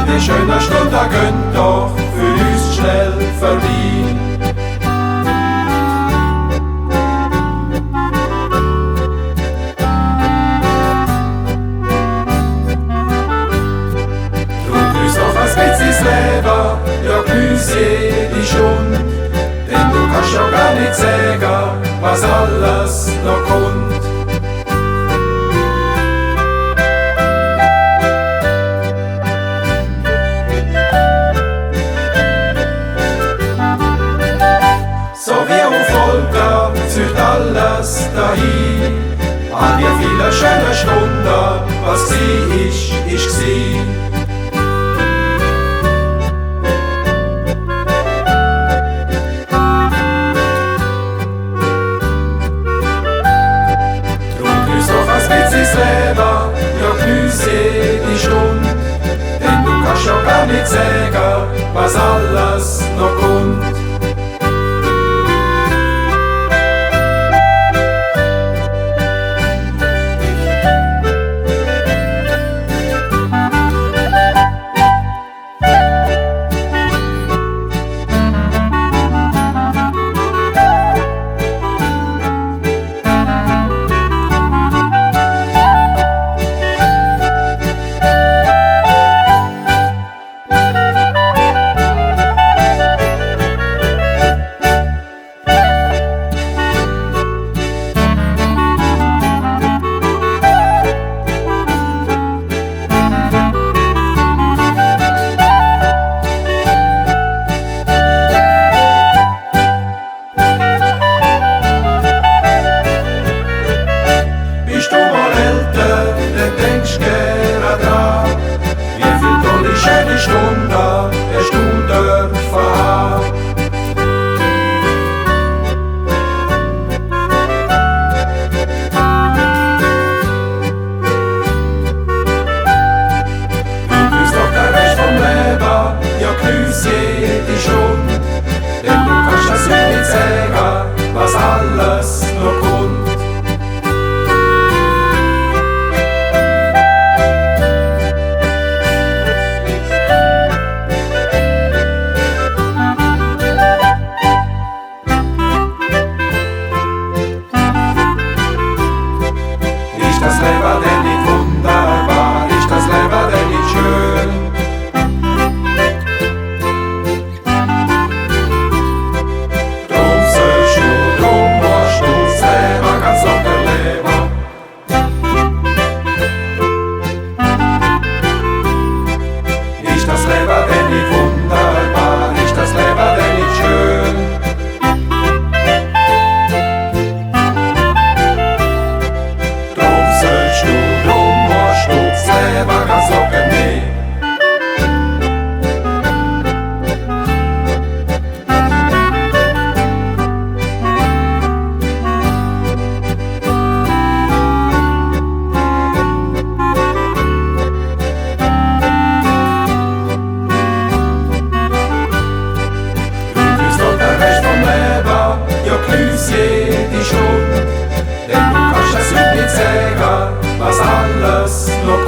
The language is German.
die schönen Stunden gehen doch für uns schnell vorbei. Du grüßt doch ein bisschen Leben, ja grüß jede Stunde, denn du kannst ja gar nicht sagen, was alles noch kommt. Zücht alles dahin, all die vielen schönen Stunden, was gsi ist gsi. Drum grüß doch ein bisschen Leben, ja grüß jede Stunde, denn du kannst ja gar nicht sagen, was alles noch kommt. Denn du kannst das nicht sagen, was alles noch kommt. Ist das Leben denn nicht wunderbar? Ist das Leben denn nicht schön? Jede Stunde, denn du kannst das nicht sagen, was alles noch